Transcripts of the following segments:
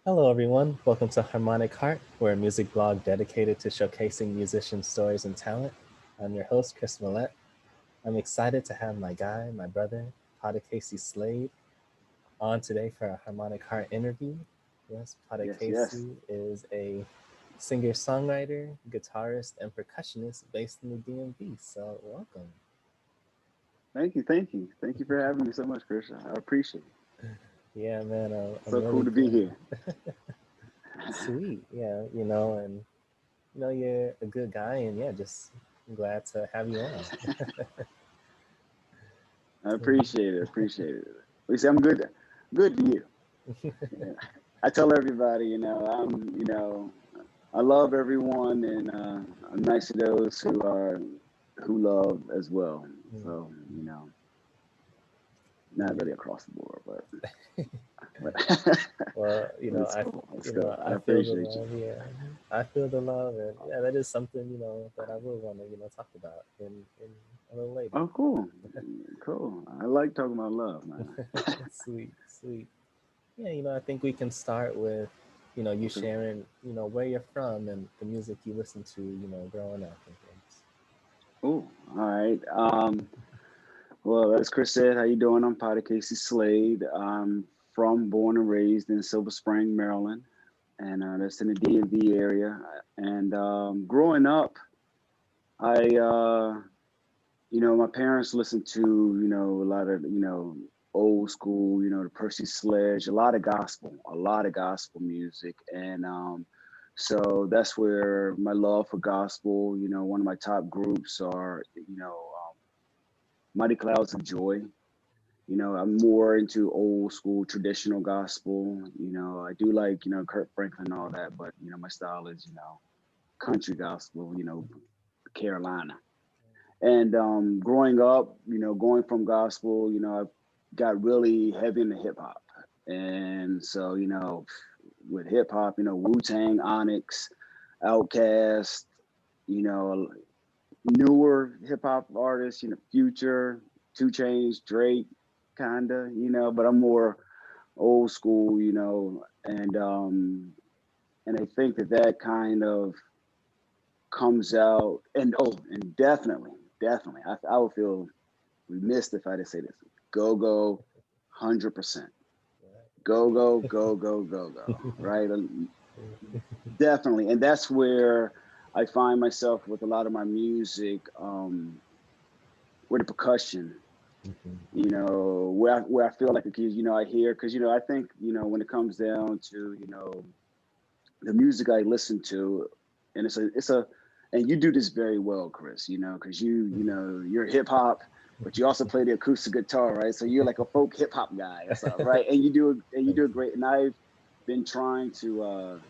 Hello, everyone. Welcome to Harmonic Heart. We're a music blog dedicated to showcasing musicians' stories and talent. I'm your host, Chris Mallett. I'm excited to have my guy, my brother, Potecasi Slade, on today for a Harmonic Heart interview. Yes, Yes, yes. Potecasi is a singer-songwriter, guitarist, and percussionist based in the DMV. So, welcome. Thank you, thank you. Thank you for having me so much, Chris. I appreciate it. Yeah, man, I'm So cool really to be glad. here. Sweet, yeah, and you're a good guy, and yeah, just glad to have you on. I appreciate it. Appreciate it. You see, I'm good to you. Yeah. I tell everybody, I love everyone, and I'm nice to those who love as well. So, not really across the board, but Well, it's cool. It's cool. I I feel the appreciate you. love. Yeah, I feel the love, and yeah, that is something that I will want to talk about in a little later. Oh, cool, cool. I like talking about love, man. Sweet, sweet. Yeah, I think we can start with you Okay. sharing where you're from and the music you listen to growing up and things. Oh, all right. Well, as Chris said, how you doing? I'm Potecasi Slade. I'm born and raised in Silver Spring, Maryland, and that's in the DMV area. And growing up, I my parents listened to, a lot of, old school, the Percy Sledge, a lot of gospel music, and so that's where my love for gospel. One of my top groups are, Mighty Clouds of Joy. I'm more into old school traditional gospel. I do like, Kurt Franklin and all that, but my style is, country gospel, Carolina. And growing up, going from gospel, I got really heavy into hip hop. And so, with hip hop, Wu Tang, Onyx, Outkast, you know, newer hip hop artists, Future, Two Chains, Drake, kinda, but I'm more old school, and I think that kind of comes out, and and definitely, I would feel remiss if I didn't say this. Go go, 100%. Go go go go go go. Right, definitely, and that's where I find myself with a lot of my music, with the percussion. Where I feel like the keys, I hear, because I think, when it comes down to, the music I listen to, and it's a and you do this very well, Chris, because you're hip hop, but you also play the acoustic guitar, right? So you're like a folk hip hop guy or something, right? And you do a great, and I've been trying to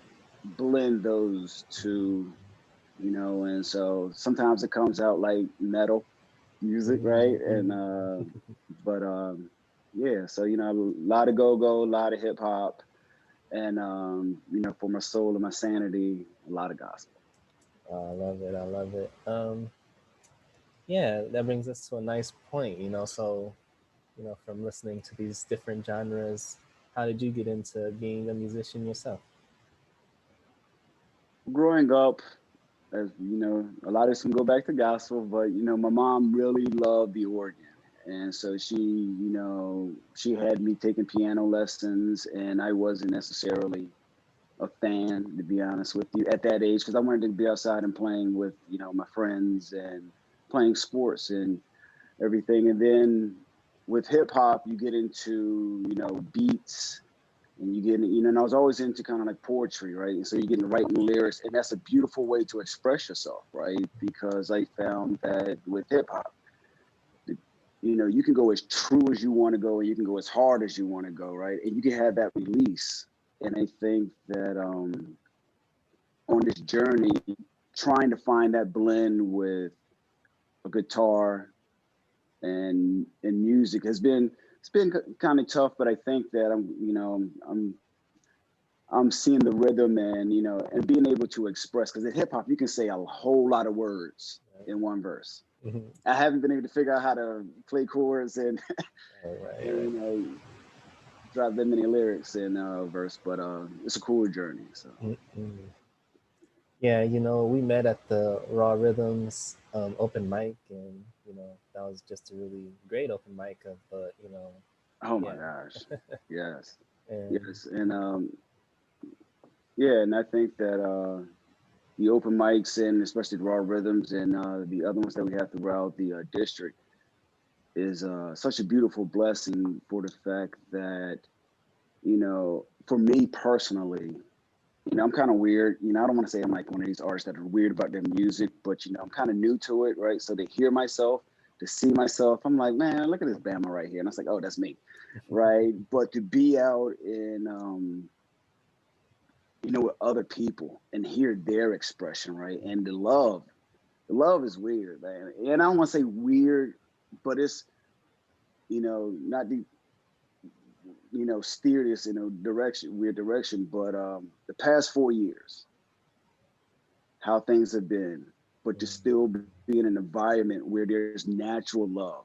blend those two, and so sometimes it comes out like metal music, right? And but yeah, so a lot of go-go, a lot of hip hop, and for my soul and my sanity, a lot of gospel. Oh, I love it. I love it. Yeah, that brings us to a nice point. So from listening to these different genres, how did you get into being a musician yourself? Growing up, as a lot of this can go back to gospel, but my mom really loved the organ. And so she had me taking piano lessons, and I wasn't necessarily a fan, to be honest with you, at that age, because I wanted to be outside and playing with, my friends and playing sports and everything. And then with hip hop, you get into, beats, and you get, and I was always into kind of like poetry, right? And so you get into writing lyrics, and that's a beautiful way to express yourself, right? Because I found that with hip hop, you can go as true as you want to go, and you can go as hard as you want to go, right? And you can have that release. And I think that on this journey, trying to find that blend with a guitar and music it's been kind of tough, but I think that I'm seeing the rhythm, and and being able to express, because in hip hop you can say a whole lot of words in one verse. Right. I haven't been able to figure out how to play chords, and, Right, right, and drop that many lyrics in a verse, but it's a cool journey. So Mm-mm. Yeah, we met at the Raw Rhythms open mic, and that was just a really great open mic. But oh my yeah, gosh, yes, and yes, and yeah, and I think that the open mics and especially the Raw Rhythms and the other ones that we have throughout the district is such a beautiful blessing for the fact that, for me personally, I'm kind of weird. I don't want to say I'm like one of these artists that are weird about their music, but I'm kind of new to it, right? So to hear myself, to see myself, I'm like, man, look at this Bama right here, and I was like, oh, that's me, right? But to be out in, with other people and hear their expression, right? And the love is weird, man. And I don't want to say weird, but it's, not the, steer this in a weird direction, but the past 4 years, how things have been, but to still be in an environment where there's natural love.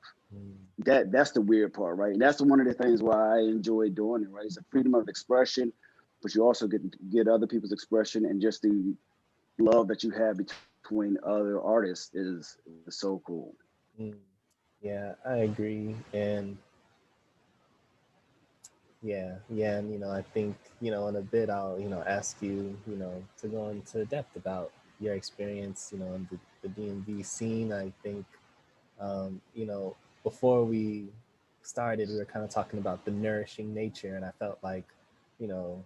That's the weird part, right? And that's one of the things why I enjoy doing it, right? It's a freedom of expression, but you also get other people's expression, and just the love that you have between other artists is so cool. mm, yeah, I agree, and yeah, and I think in a bit I'll ask you to go into depth about your experience in the DMV scene. I think before we started, we were kind of talking about the nourishing nature, and I felt like you know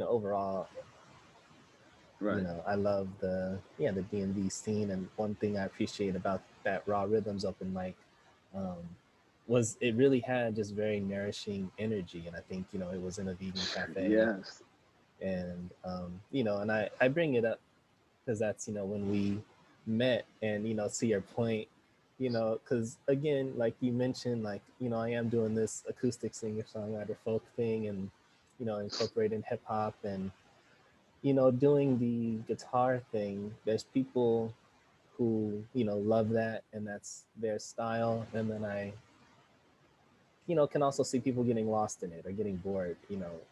overall Right. I love the DMV scene, and one thing I appreciate about that Raw Rhythms open mic um, was it really had just very nourishing energy, and I think it was in a vegan cafe, Yes. and and I bring it up because that's when we met, and to your point, because again, like you mentioned, like I am doing this acoustic singer songwriter folk thing, and incorporating hip hop, and doing the guitar thing. There's people who love that, and that's their style, and then I can also see people getting lost in it or getting bored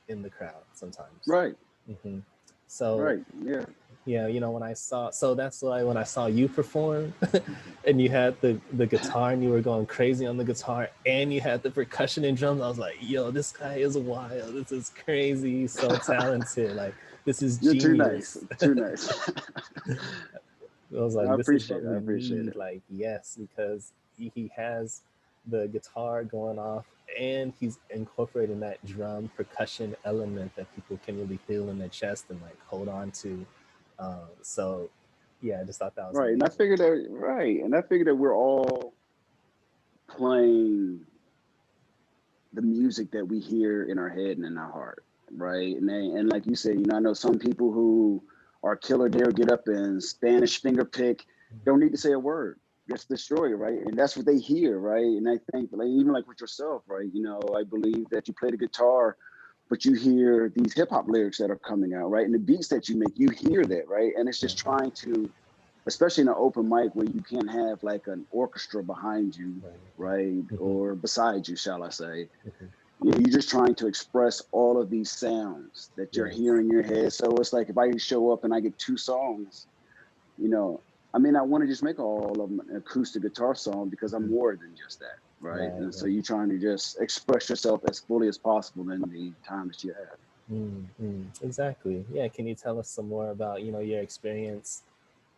in the crowd sometimes. Right. hmm so Right. Yeah. yeah, when I saw, so that's why when I saw you perform and you had the guitar and you were going crazy on the guitar and you had the percussion and drums, I was like, yo, this guy is wild, this is crazy, he's so talented, like this is You're too nice. genius. Too nice. I was like, I this is appreciate what it. we I appreciate need. it. Like, yes, because he has the guitar going off and he's incorporating that drum percussion element that people can really feel in their chest and like hold on to. So, yeah, I just thought that was Right. And I amazing. figured that, right. And I figured that we're all playing the music that we hear in our head and in our heart. Right. And like you said, I know some people who are killer, they'll get up and Spanish finger pick, don't need to say a word. Just destroy it, right? And that's what they hear, right? And I think, like, even like with yourself, right? I believe that you play the guitar, but you hear these hip hop lyrics that are coming out, right? And the beats that you make, you hear that, right? And it's just Mhm. trying to, especially in an open mic where you can't have like an orchestra behind you, Right. right? Mhm. Or beside you, shall I say. Mhm. You're just trying to express all of these sounds that you're Yes. hearing in your head. So it's like if I show up and I get two songs, you know, I mean, I want to just make all of them an acoustic guitar song because I'm Mhm. more than just that, right? Right. And so Right. you're trying to just express yourself as fully as possible in the time that you have. Exactly. Yeah. Can you tell us some more about your experience?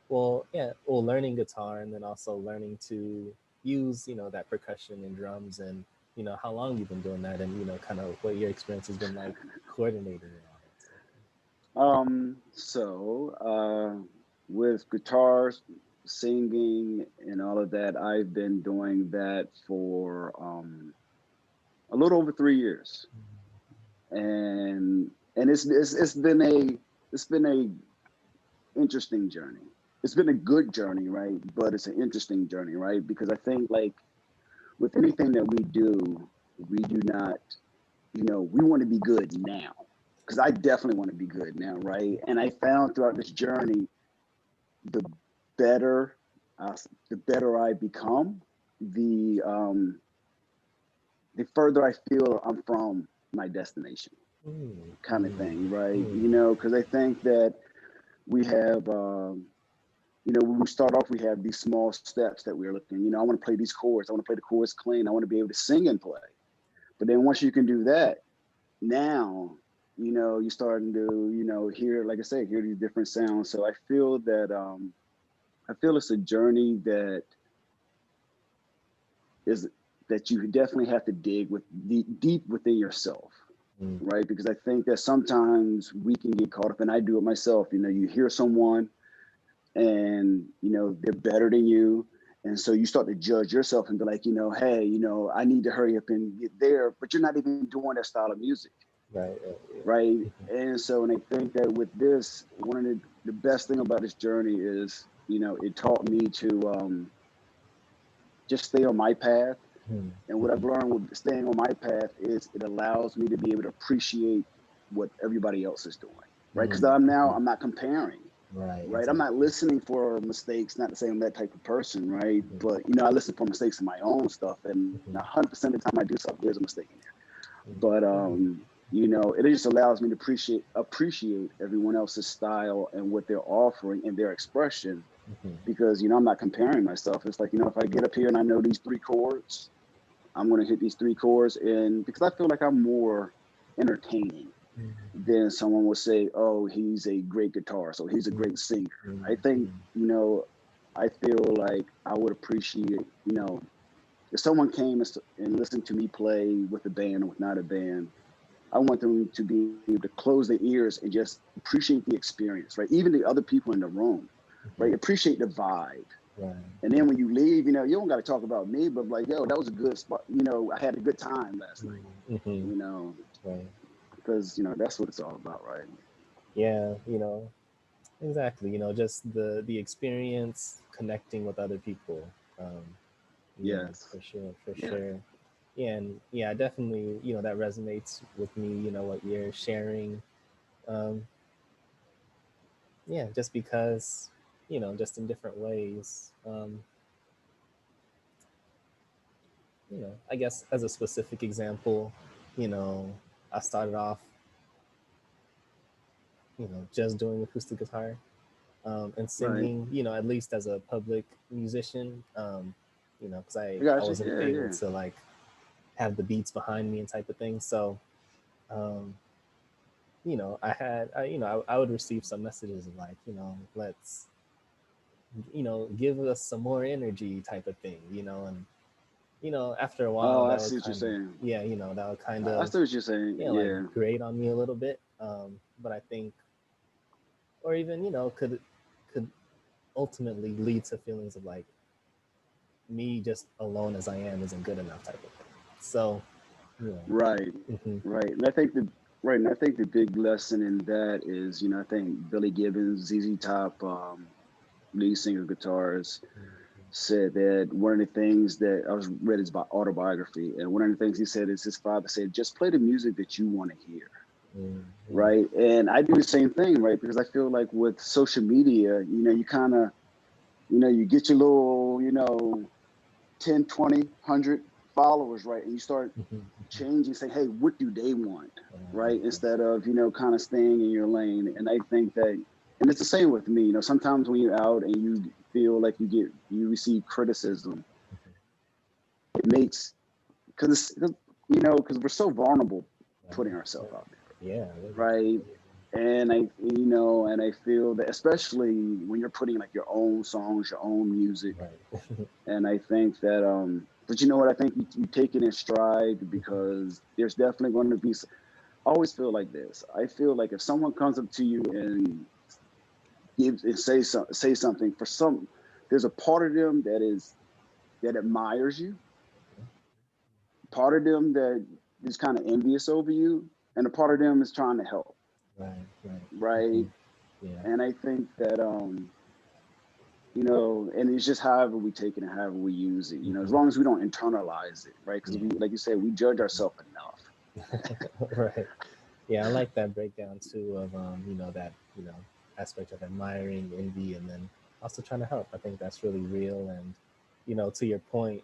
Well, yeah, well, learning guitar and then also learning to use that percussion and drums, and how long you've been doing that, and kind of what your experience has been like coordinating and all that stuff. With guitars, singing, and all of that, I've been doing that for a little over 3 years, and it's been a interesting journey. It's been a good journey, right? But it's an interesting journey, right? Because I think like with anything that we do, we do not, we want to be good now. Because I definitely want to be good now, right? And I found throughout this journey, the better, the better I become, the the further I feel I'm from my destination, kind of thing, right? You know, because I think that we have, you know, when we start off, we have these small steps that we're looking. You know, I want to play these chords. I want to play the chords clean. I want to be able to sing and play. But then once you can do that, now, you know, you're starting to, you know, hear, like I said, hear these different sounds. So I feel that, I feel it's a journey that is that you definitely have to dig with deep within yourself, right? Because I think that sometimes we can get caught up, and I do it myself. You know, you hear someone, and you know they're better than you, and so you start to judge yourself and be like, you know, hey, you know, I need to hurry up and get there, but you're not even doing that style of music, right? And so, and I think that with this, one of the best thing about this journey is, you know, it taught me to just stay on my path. And what I've learned with staying on my path is it allows me to be able to appreciate what everybody else is doing, right? Because I'm not comparing, right? Exactly. I'm not listening for mistakes, not to say I'm that type of person, right? But, you know, I listen for mistakes in my own stuff, and 100% of the time I do something, there's a mistake in there. But, you know, it just allows me to appreciate everyone else's style and what they're offering and their expression. Because, you know, I'm not comparing myself. It's like, you know, if I get up here and I know these 3 chords, I'm going to hit these 3 chords, and because I feel like I'm more entertaining than someone will say, oh, he's a great guitarist, or he's a great singer. I think, you know, I feel like I would appreciate, you know, if someone came and listened to me play with a band or without a band, I want them to be able to close their ears and just appreciate the experience, right? Even the other people in the room, right? Appreciate the vibe. Right. And then when you leave, you know, you don't got to talk about me, but like, yo, that was a good spot. You know, I had a good time last night, you know, because, you know, that's what it's all about, right? Yeah, you know, exactly. You know, just the experience connecting with other people. Yes. For sure. Yeah, and yeah, definitely, you know, that resonates with me, you know, what you're sharing. Yeah, just because, you know, just in different ways. You know, I guess as a specific example, you know, I started off, you know, just doing acoustic guitar and singing, you know, at least as a public musician, you know, because I wasn't able to like have the beats behind me and type of thing. So, you know, I would receive some messages of like, you know, let's, you know, give us some more energy type of thing, you know, and you know, after a while, that would kind of, yeah, you know, that would kind of, I see what you're saying, you know, like grate on me a little bit. But I think, or even, you know, could ultimately lead to feelings of like me just alone as I am isn't good enough type of thing. So, you know. Right. And I think the big lesson in that is, you know, I think Billy Gibbons, ZZ Top, lead singer guitarist, said that one of the things that I was read his autobiography, and one of the things he said is his father said, just play the music that you want to hear. Right. And I do the same thing, right? Because I feel like with social media, you know, you kind of, you know, you get your little, you know, 10, 20, 100 followers, right? And you start changing, say, hey, what do they want? Right. Instead of, you know, kind of staying in your lane. And I think that, and it's the same with me, you know, sometimes when you're out and you feel like you receive criticism, it makes, because you know, because we're so vulnerable putting ourselves out there. Yeah. Right. And you know, and I feel that especially when you're putting like your own songs, your own music, and I think that, but you know what, I think you take it in stride, because there's definitely going to be, I always feel like this. I feel like if someone comes up to you and say something, there's a part of them that admires you, part of them that is kind of envious over you, and a part of them is trying to help. Right. Yeah. And I think that, you know, and it's just however we take it and however we use it, you know, as long as we don't internalize it, right? Because we, like you said, we judge ourselves enough. Right. Yeah, I like that breakdown too of you know, that, you know, aspect of admiring, envy, and then also trying to help. I think that's really real. And, you know, to your point,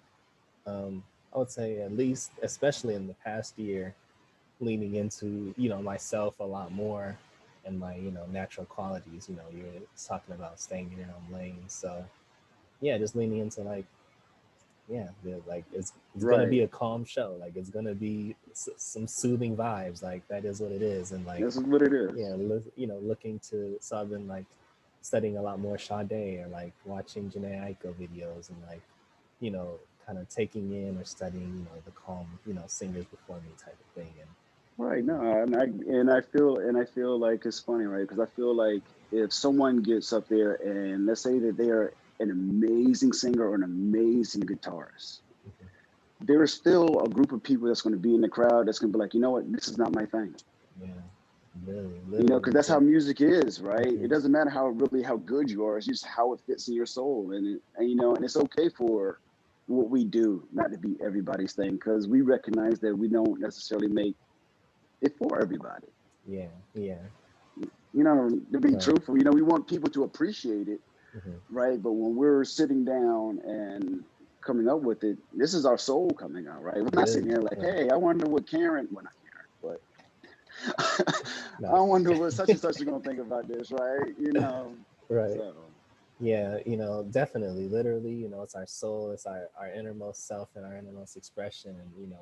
I would say at least, especially in the past year, leaning into, myself a lot more and my, natural qualities. You're talking about staying in your own lane. So yeah, just leaning into like, yeah, like it's gonna Right. be a calm show. Like it's gonna be some soothing vibes. Like that is what it is. And like, This is what it is. yeah, looking to. So I've been like studying a lot more Sade or like watching Janae Aiko videos and like, you know, kind of taking in or studying, the calm, singers before me type of thing. And Right. No, and I feel like it's funny, right? Because I feel like if someone gets up there and let's say that they are an amazing singer or an amazing guitarist, there is still a group of people that's going to be in the crowd that's going to be like, you know what, this is not my thing. yeah, really, Because literally, that's how music is, right? It mm-hmm. doesn't matter how good you are. It's just how it fits in your soul, and it's okay for what we do not to be everybody's thing because we recognize that we don't necessarily make it for everybody. Yeah, yeah, To be right, truthful, we want people to appreciate it, mm-hmm. right? But when we're sitting down and coming up with it, this is our soul coming out, right? We're It not is, sitting here like, right, hey, I wonder what Karen, well, not Karen, but not I wonder what such okay. and such is going to think about this, right? Right. So Yeah, definitely, literally, it's our soul, it's our innermost self and our innermost expression. And,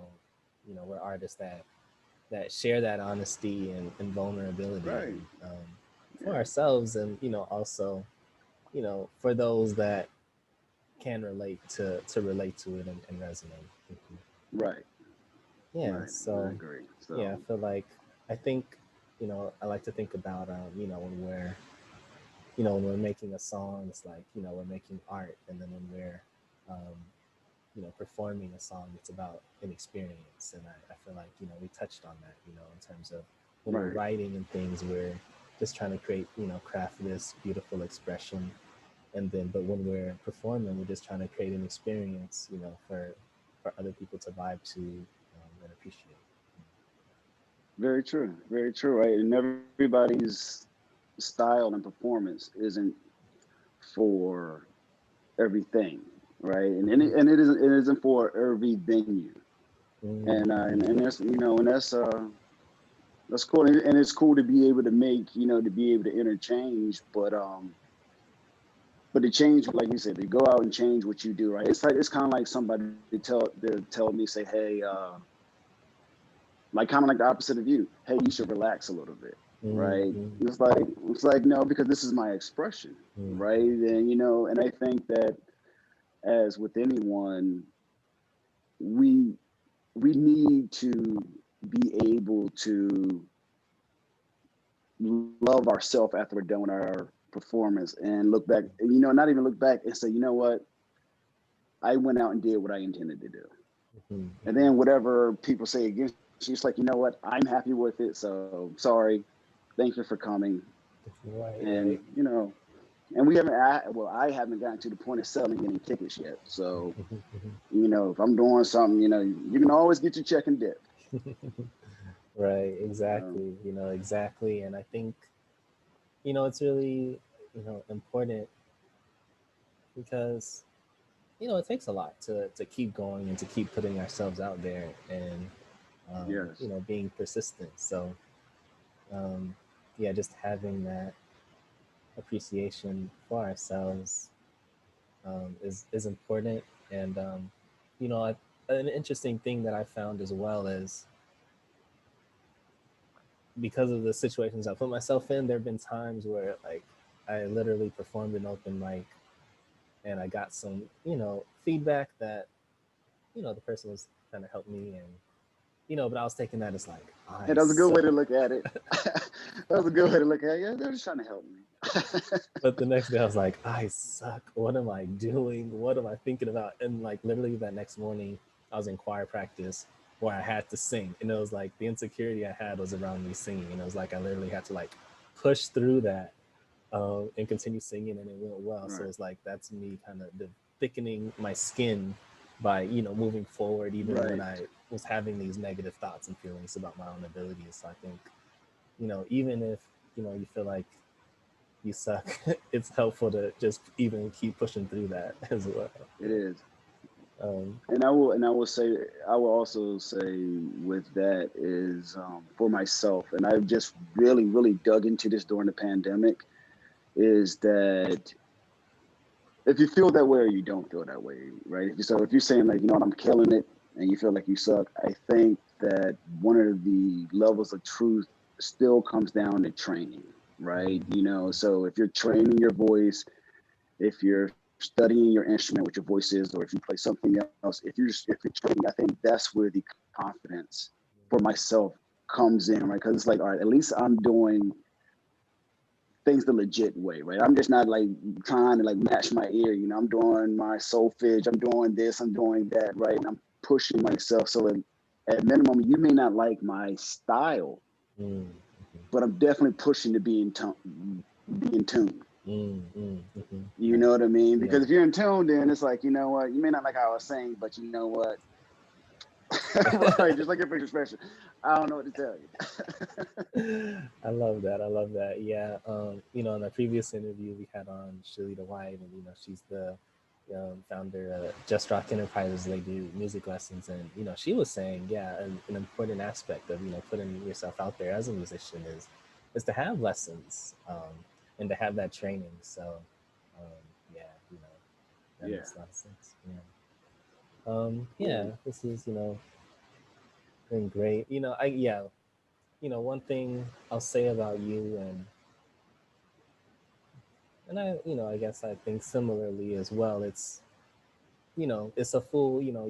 we're artists that share that honesty and vulnerability right, and for yeah, ourselves and, also, for those that can relate to relate to it and resonate. Mhm. right, Yeah. right. I So, agree. yeah, I So feel like, I think, I like to think about, when we're making a song, it's like, we're making art. And then when we're, um, performing a song, it's about an experience. And I feel like, we touched on that, in terms of when we're right, writing and things, we're just trying to create, craft this beautiful expression. And then, but when we're performing, we're just trying to create an experience, for other people to vibe to and appreciate. very true, right? And everybody's style and performance isn't for everything, right? And it isn't for every venue, and Mm-hmm. that's cool, and it's cool to be able to to be able to interchange, but to change, like you said, to go out and change what you do, right? It's kind of like somebody to tell me, say, hey, like kind of like the opposite of you, hey, you should relax a little bit, right? Mm-hmm. It's like no, because this is my expression, right? Mm-hmm. And I think that as with anyone, we we need to be able to love ourselves after we're done with our performance and look back, not even look back and say, you know what, I went out and did what I intended to do. And Mm-hmm. then whatever people say against you, it's like, you know what, I'm happy with it. So sorry. Thank you for coming. Right, And, right. and we haven't, I haven't gotten to the point of selling any tickets yet. So, if I'm doing something, you can always get your check and dip. Right, Um, exactly. Exactly. And I think, it's really, important because, it takes a lot to keep going and to keep putting ourselves out there and, yes. being persistent. So, um, yeah, just having that appreciation for ourselves is important. And, an interesting thing that I found as well is because of the situations I put myself in, there have been times where like I literally performed an open mic and I got some, feedback that, the person was trying to help me and, but I was taking that as like, Hey, I that was a good way to suck. look at it. That was a good way to look at it. Yeah, they're just trying to help me. But the next day I was like, I suck. What am I doing? What am I thinking about? And like literally that next morning I was in choir practice where I had to sing. And it was like the insecurity I had was around me singing. And it was like I literally had to like push through that and continue singing, and it went well. So Right. it's like that's me kind of thickening my skin by moving forward, even when Right. I was having these negative thoughts and feelings about my own abilities. So I think even if you feel like you suck, it's helpful to just even keep pushing through that as well. It is. And I will also say with that is for myself, and I've just really, really dug into this during the pandemic, is that if you feel that way or you don't feel that way, right? If you're saying like, you know what, I'm killing it, and you feel like you suck, I think that one of the levels of truth still comes down to training, right? You know, so if you're training your voice, if you're studying your instrument, what your voice is, or if you play something else, if you're training, I think that's where the confidence for myself comes in, right? Because it's like, all right, at least I'm doing things the legit way, right? I'm just not like trying to like match my ear, you know. I'm doing my solfege, I'm doing this, I'm doing that, right? And I'm pushing myself. So at minimum, you may not like my style, but I'm definitely pushing to be in tune. You know what I mean? Because if you're in tune, then it's like, you know what, you may not like how I was saying, but you know what? Right, just like your facial expression. I don't know what to tell you. I love that. I love that. Yeah. You know, in the previous interview we had on Shalita White, and you know, she's the founder of Just Rock Enterprises. They do music lessons, and you know, she was saying, yeah, an important aspect of, you know, putting yourself out there as a musician is to have lessons, and to have that training. So, yeah, you know, that makes a lot of sense. Yeah. Yeah. This is, you know, been great. You know, you know, one thing I'll say about you, and I, you know, I guess I think similarly as well. It's, you know, it's a full, you know,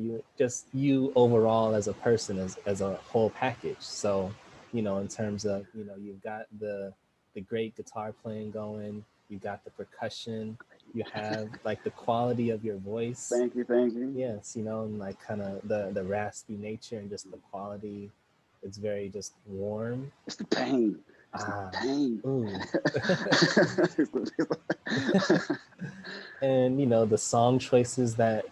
you overall as a person, as a whole package. So, you know, in terms of, you know, you've got the great guitar playing going, you got the percussion, you have like the quality of your voice. Thank you. Yes, you know, and like kind of the raspy nature and just the quality. It's very just warm. It's the pain. It's the pain. And you know, the song choices that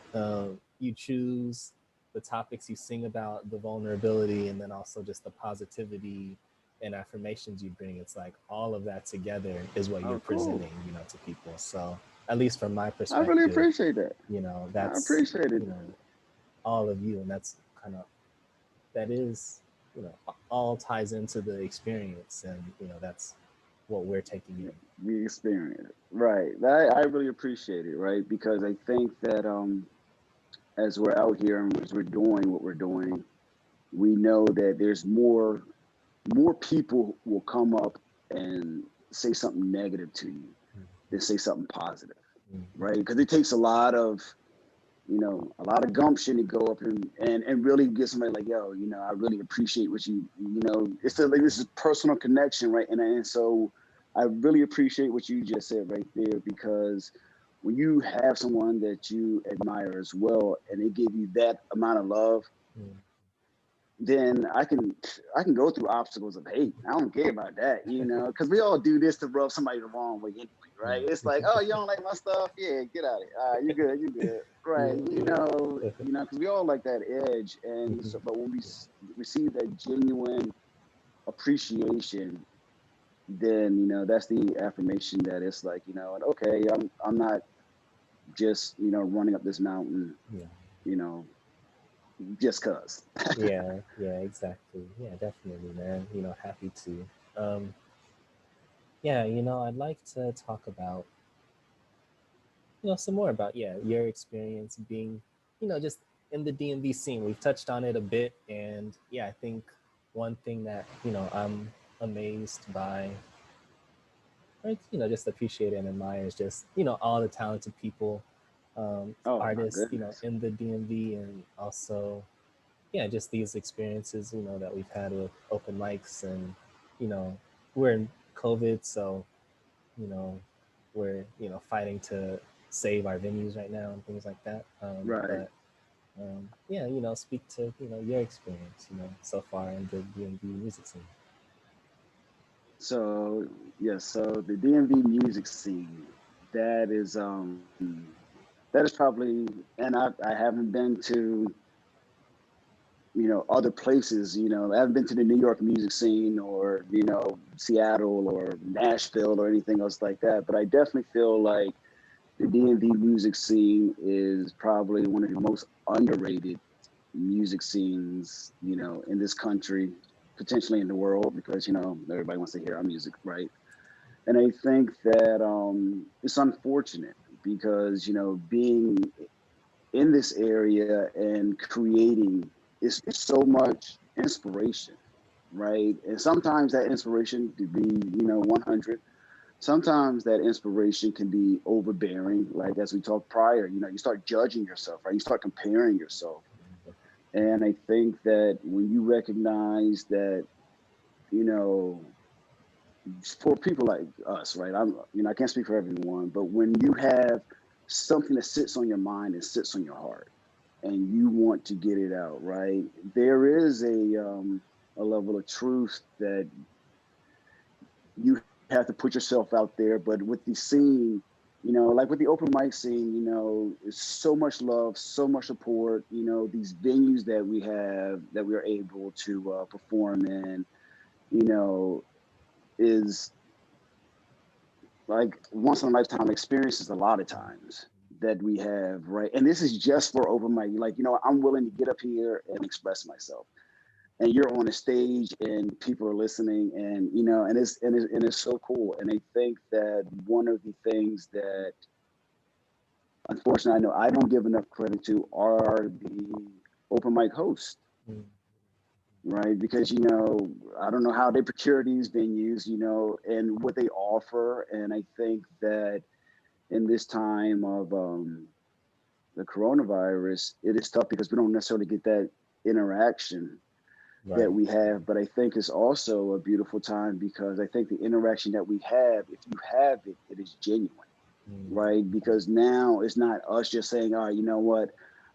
you choose, the topics you sing about, the vulnerability, and then also just the positivity and affirmations you bring. It's like all of that together is what you're presenting, you know, to people. So at least from my perspective, I really appreciate that. You know, I appreciate it. You know, all of you, and that's kind of, that is, you know, all ties into the experience, and you know, that's what we're taking in. The experience, right? I really appreciate it, right? Because I think that as we're out here and as we're doing what we're doing, we know that there's more people will come up and say something negative to you than say something positive, right? Because it takes a lot of, you know, a lot of gumption to go up and really get somebody like, yo, you know, I really appreciate what you know, it's like this is personal connection, right? And so I really appreciate what you just said right there, because when you have someone that you admire as well and they give you that amount of love, then I can go through obstacles of hate. I don't care about that, you know, because we all do this to rub somebody the wrong way anyway, right? It's like, oh, you don't like my stuff? Yeah, get out of here. All right, you good, right? You know, because we all like that edge, and so, but when we receive that genuine appreciation, then you know that's the affirmation that it's like, you know, okay, I'm not just, you know, running up this mountain, you know, just cause. Yeah, exactly. Yeah, definitely, man. You know, happy to. Yeah, you know, I'd like to talk about, you know, some more about, your experience being, you know, just in the DMV scene. We've touched on it a bit, and yeah, I think one thing that, you know, I'm amazed by, or, you know, just appreciate and admire is just, you know, all the talented people, artists, you know, in the DMV, and also, yeah, just these experiences, you know, that we've had with open mics, and you know, we're in COVID, so you know, we're, you know, fighting to save our venues right now and things like that. Right. But yeah, you know, speak to, you know, your experience, you know, so far in the DMV music scene. So yes, so the DMV music scene, that is probably, and I haven't been to, you know, other places, you know, I haven't been to the New York music scene or, you know, Seattle or Nashville or anything else like that, but I definitely feel like the DMV music scene is probably one of the most underrated music scenes, you know, in this country, potentially in the world, because, you know, everybody wants to hear our music, right? And I think that it's unfortunate because, you know, being in this area and creating is so much inspiration, right? And sometimes that inspiration to be, you know, 100. Sometimes that inspiration can be overbearing. Like as we talked prior, you know, you start judging yourself, right? You start comparing yourself. And I think that when you recognize that, you know, for people like us, right? You know, I can't speak for everyone, but when you have something that sits on your mind and sits on your heart, and you want to get it out, right? There is a level of truth that you have to put yourself out there. But with the scene, you know, like with the open mic scene, you know, it's so much love, so much support. You know, these venues that we have that we are able to perform in, you know, is like once in a lifetime experiences a lot of times that we have, right? And this is just for open mic. Like, you know, I'm willing to get up here and express myself. And you're on a stage and people are listening, and you know, and it's so cool. And I think that one of the things that unfortunately I know I don't give enough credit to are the open mic hosts, right? Because, you know, I don't know how they procure these venues, you know, and what they offer. And I think that in this time of the coronavirus, it is tough because we don't necessarily get that interaction that we have. But I think it's also a beautiful time because I think the interaction that we have, if you have it, it is genuine, right? Because now it's not us just saying, all right, you know what,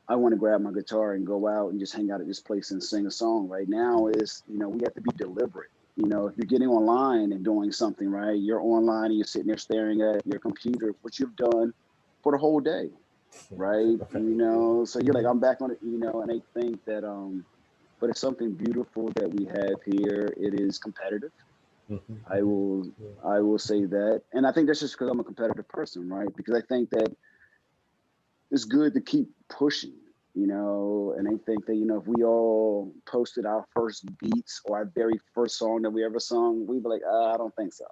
I want to grab my guitar and go out and just hang out at this place and sing a song. Right now is, you know, we have to be deliberate. You know, if you're getting online and doing something, right, you're online and you're sitting there staring at your computer, what you've done for the whole day, right? You know, so you're like, I'm back on it, you know, and I think that, but it's something beautiful that we have here. It is competitive. I will say that. And I think that's just because I'm a competitive person, right? Because I think that it's good to keep pushing, you know, and I think that, you know, if we all posted our first beats or our very first song that we ever sung, we'd be like, I don't think so.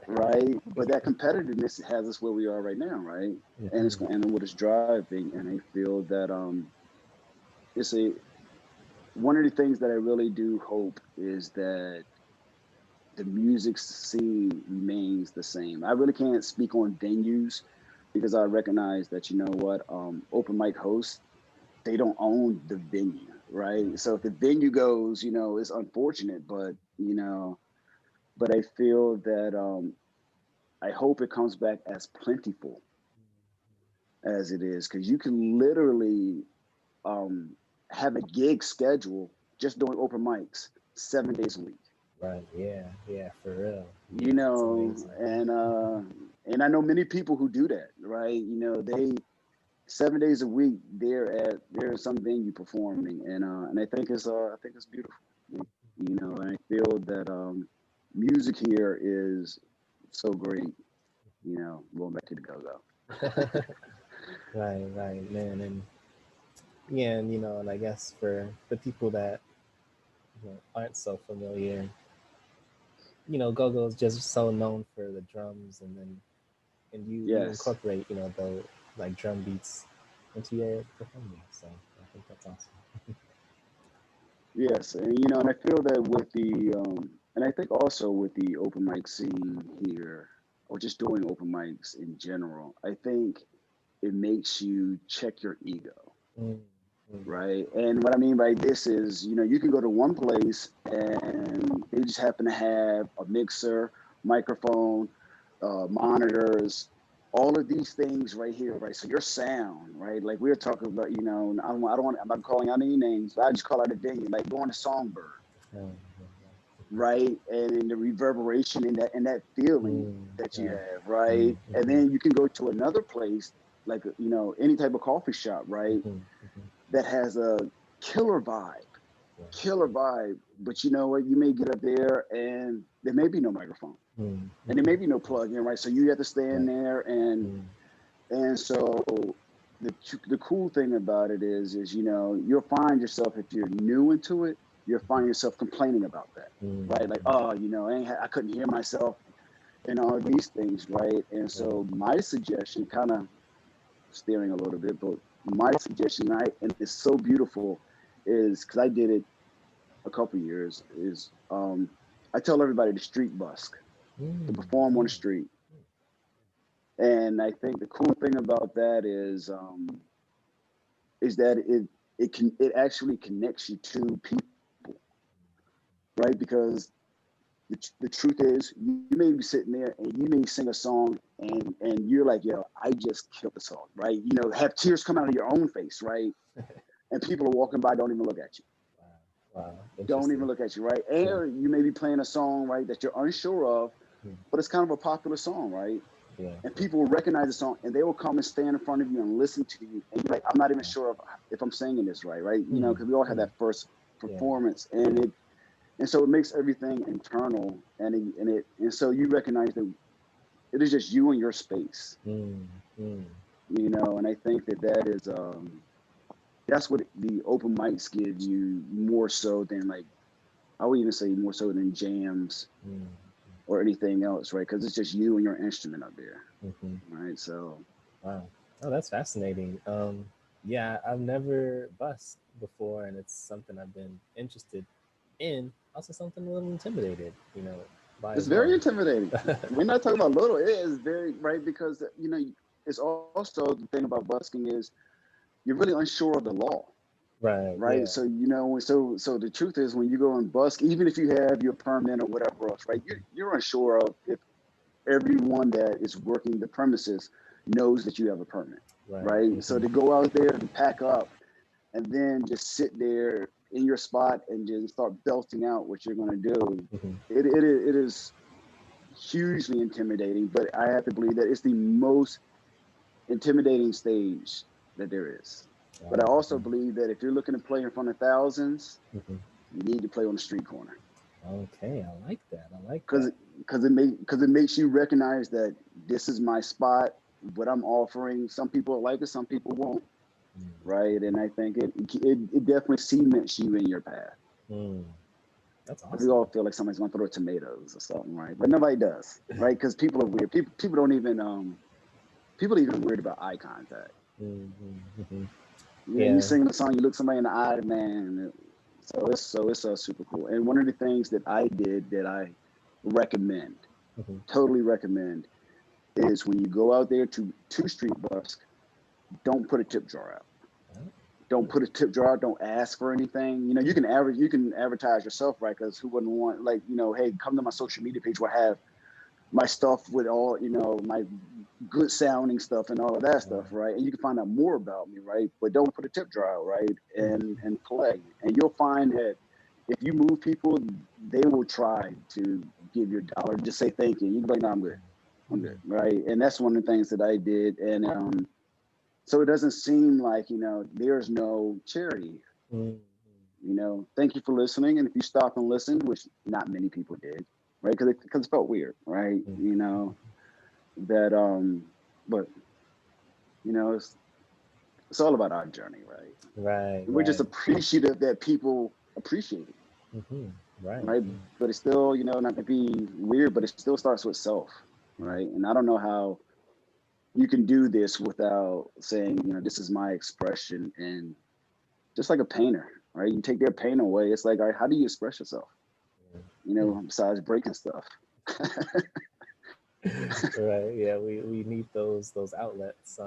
Right. But that competitiveness has us where we are right now, right? And it's and what it's driving. And I feel that it's one of the things that I really do hope is that the music scene remains the same. I really can't speak on venues because I recognize that, you know what, open mic hosts, they don't own the venue, right? So if the venue goes, you know, it's unfortunate, but, you know, but I feel that I hope it comes back as plentiful as it is, because you can literally have a gig schedule just doing open mics 7 days a week. Right. Yeah, for real. You know, and I know many people who do that, right? You know, they 7 days a week they're at some venue performing, and I think it's beautiful. You know, and I feel that music here is so great. You know, going back to the go-go. Right, man, and yeah, and you know, and I guess for the people that, you know, aren't so familiar, you know, go-go is just so known for the drums, and then you incorporate, you know, the like drum beats into your performance. So I think that's awesome. Yes, and you know, and I feel that with the and I think also with the open mic scene here, or just doing open mics in general, I think it makes you check your ego, right? And what I mean by this is, you know, you can go to one place and they just happen to have a mixer, microphone, monitors, all of these things right here, right? So your sound, right? Like we were talking about, you know, I don't want, I'm not calling out any names, but I just call out a venue, like going to Songbird, right? And in the reverberation and that feeling that you have, right? And then you can go to another place, like, you know, any type of coffee shop, right? That has a killer vibe, but you know what? You may get up there and there may be no microphone and there may be no plug in, right? So you have to stand there and And so the cool thing about it is you know, you'll find yourself, if you're new into it, you'll find yourself complaining about that, right? Like, oh, you know, I couldn't hear myself and all these things, right? And so my suggestion, kind of steering a little bit, but my suggestion, right, and it's so beautiful, is because I did it a couple years, is I tell everybody to street busk, to perform on the street. And I think the cool thing about that is that it actually connects you to people, right? Because the truth is, you may be sitting there and you may sing a song and you're like, yo, I just killed the song, right? You know, have tears come out of your own face, right? And people are walking by, don't even look at you. Wow. Don't even look at you, right? And you may be playing a song, right, that you're unsure of, but it's kind of a popular song, right? Yeah. And people will recognize the song and they will come and stand in front of you and listen to you. And you're like, I'm not even sure if I'm singing this right? You know, because we all have that first performance, and so it makes everything internal, and so you recognize that it is just you and your space, you know. And I think that is that's what the open mics give you, more so than, like, I would even say more so than jams or anything else, right? Because it's just you and your instrument up there, right? So, wow, oh, that's fascinating. Yeah, I've never busked before, and it's something I've been interested in. Also, something a little intimidated, you know, by it's as very well. intimidating. We're not talking about little. It is very, right, because, you know, it's also, the thing about busking is you're really unsure of the law, Right. right? Yeah. So, you know, so the truth is, when you go and busk, even if you have your permit or whatever else, right, you're unsure of if everyone that is working the premises knows that you have a permit, right? So to go out there and pack up and then just sit there in your spot and just start belting out what you're going to do, it is hugely intimidating. But I have to believe that it's the most intimidating stage that there is. But I also believe that if you're looking to play in front of thousands, you need to play on the street corner. Okay, I like that. I like Because that. it makes you recognize that this is my spot, what I'm offering. Some people like it, some people won't, right? And I think it definitely cements you in your path. That's Because we awesome. all feel like somebody's going to throw tomatoes or something, right? But nobody does, right? Because people are weird. People don't even people are even weird about eye contact. You know, you Yeah. sing a song, you look somebody in the eye, man. So it's super cool. And one of the things that I did that I recommend, totally recommend, is when you go out there to street busk, don't put a tip jar out. Don't put a tip jar out. Don't ask for anything. You know, you can advertise yourself, right? Because who wouldn't want, like, you know, hey, come to my social media page where I have my stuff with all, you know, my good sounding stuff and all of that stuff, right? And you can find out more about me, right? But don't put a tip jar out, right? And play. And you'll find that if you move people, they will try to give you a dollar. Just say thank you. You can be like, no, I'm good. I'm good, right? And that's one of the things that I did. And so it doesn't seem like, you know, there's no charity. You know, thank you for listening. And if you stop and listen, which not many people did, right? Because it felt weird, right? You know, that but you know, it's all about our journey, right? Right. And we're just Right. appreciative that people appreciate it, Right. right? But it's still, you know, not to be weird, but it still starts with self, right? And I don't know how you can do this without saying, you know, this is my expression. And just like a painter, right? You take their paint away, it's like, all right, how do you express yourself? You know, besides breaking stuff. Right. Yeah, we need those outlets.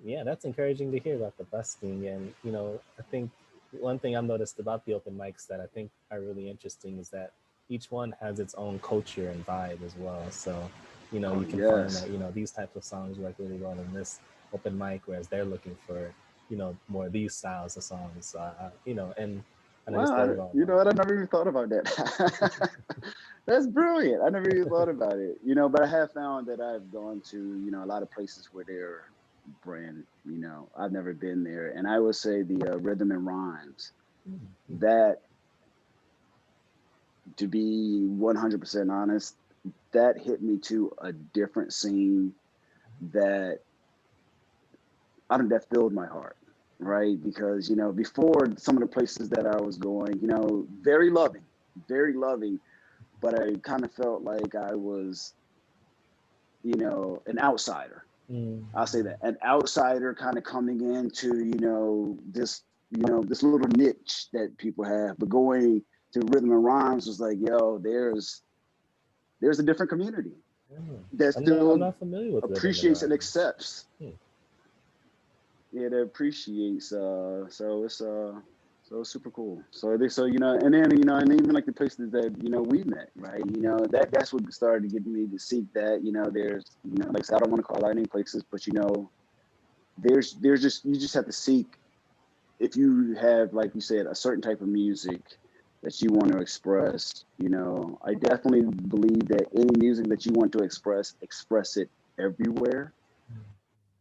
Yeah, that's encouraging to hear about the busking. And you know, I think one thing I've noticed about the open mics that I think are really interesting is that each one has its own culture and vibe as well. So, you know, you can find Yes. that, you know, these types of songs work really well in this open mic, whereas they're looking for, you know, more of these styles of songs. You know, and I just thought Wow, about you know what? I never even thought about that. That's brilliant. I never even thought about it. You know, but I have found that I've gone to, you know, a lot of places where they're brand, you know, I've never been there. And I would say the rhythm and rhymes, that, to be 100% honest, that hit me to a different scene that I think that filled my heart, right? Because, you know, before some of the places that I was going, you know, very loving, but I kind of felt like I was, you know, an outsider. Mm. I'll say that, an outsider kind of coming into, you know, this little niche that people have, but going to rhythm and rhymes was like, yo, there's a different community Mm. that I'm still not familiar with rhythm and appreciates and rhymes. accepts. Hmm. Yeah, that appreciates. So it's super cool. So they, so you know, and then, you know, and even like the places that, you know, we met, right? You know, that's what started to get me to seek that. You know, there's, you know, like I said, I don't want to call out any places, but, you know, there's just, you just have to seek, if you have, like you said, a certain type of music that you want to express. You know, I definitely believe that any music that you want to express it everywhere,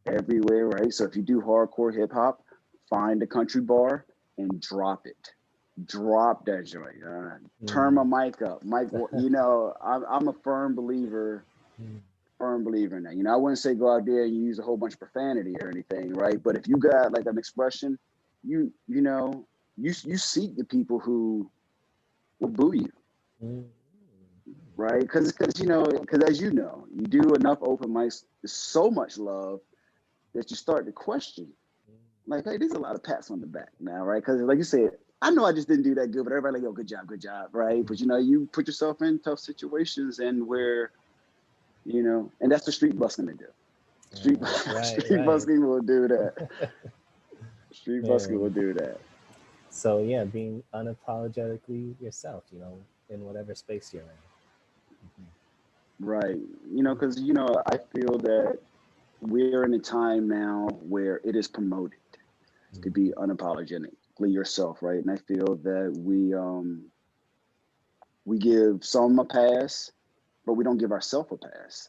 everywhere, right? So if you do hardcore hip hop, find a country bar and drop it. Drop that joint. Turn my Mm. mic up. Mic, you know, I'm a Mm. firm believer in that. You know, I wouldn't say go out there and use a whole bunch of profanity or anything, right? But if you got like an expression, you know, you seek the people who will boo you, Mm. right? Because you know, because as you know, you do enough open mics, there's so much love that you start to question. Like, hey, there's a lot of pats on the back now, right? Because like you said, I know I just didn't do that good, but everybody like, yo, good job, right? But you know, you put yourself in tough situations, and where, you know, and that's the street busking to do. Street Right, street right. busking will do that. Street busking will Man. do that. So yeah, being unapologetically yourself, you know, in whatever space you're in. Right. You know, because, you know, I feel that we're in a time now where it is promoted to be Hmm. unapologetically yourself, right? And I feel that we give some a pass, but we don't give ourselves a pass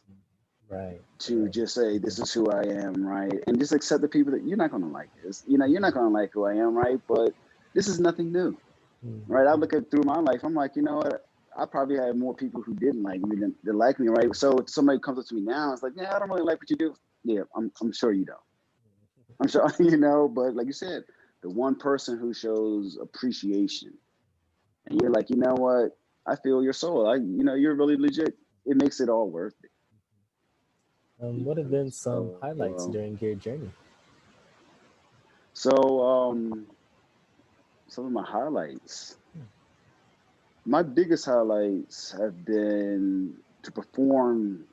Right, to right. just say, this is who I am, right? And just accept the people that you're not going to like this. You know, you're not going to like who I am, right? But this is nothing new, right? I Hmm. look at through my life, I'm like, you know what? I probably had more people who didn't like me than like me, right? So if somebody comes up to me now, it's like, yeah, I don't really like what you do. Yeah, I'm sure you don't. I'm sure, you know, but like you said, the one person who shows appreciation and you're like, you know what? I feel your soul. You know, you're really legit. It makes it all worth it. You What have know? been some highlights during your journey? So some of my highlights, my biggest highlights have been to perform,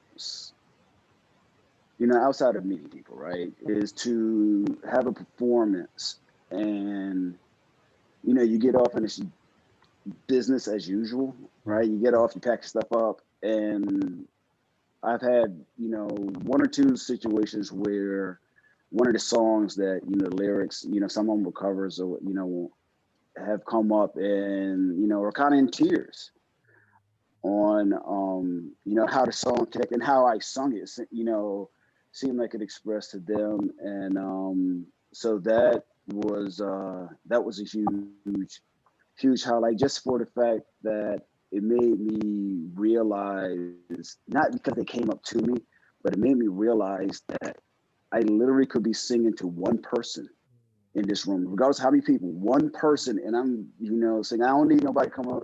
you know, outside of meeting people, right? Is to have a performance and, you know, you get off and it's business as usual, right? You get off, you pack your stuff up, and I've had, you know, one or two situations where one of the songs that, you know, the lyrics, you know, someone will covers or, you know, have come up and, you know, are kind of in tears on, you know, how the song connect and how I sung it, you know, seemed like it expressed to them. And so that was a huge highlight, just for the fact that it made me realize, not because they came up to me, but it made me realize that I literally could be singing to one person in this room, regardless of how many people, one person, and I'm, you know, saying, I don't need nobody come up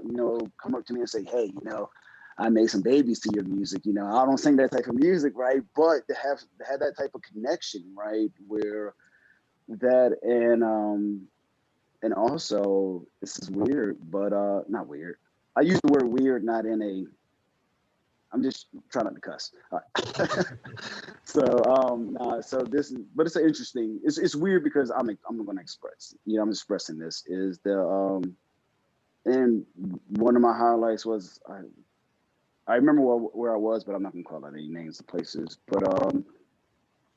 to me and say, hey, you know, I made some babies to your music. You know, I don't sing that type of music, right? But to have that type of connection, right? Where that and also, this is weird, but not weird. I use the word weird, not in a. I'm just trying not to cuss. All right. So so this is, but it's an interesting. It's weird because I'm going to express. You know, I'm expressing this is the and one of my highlights was I remember where I was, but I'm not going to call out any names of places. But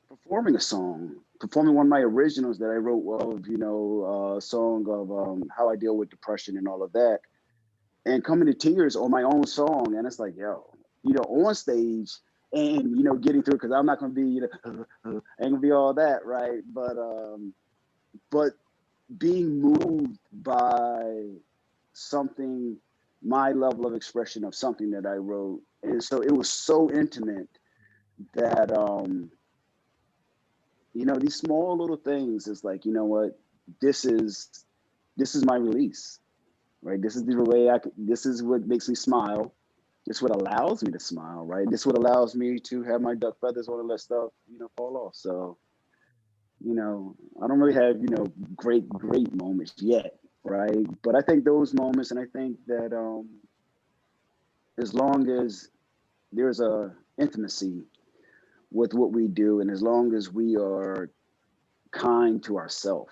performing a song, performing one of my originals that I wrote of, you know, a song of how I deal with depression and all of that, and coming to tears on my own song, and it's like, yo, you know, on stage, and you know, getting through, because I'm not going to be, you know, ain't gonna be all that, right? But being moved by something, my level of expression of something that I wrote, and so it was so intimate that you know, these small little things is like, you know what, this is my release, right? This is the way this is what makes me smile. This what allows me to smile, right? This what allows me to have my duck feathers on and let stuff, you know, fall off. So, you know, I don't really have, you know, great moments yet, right? But I think those moments, and I think that as long as there's a intimacy with what we do, and as long as we are kind to ourselves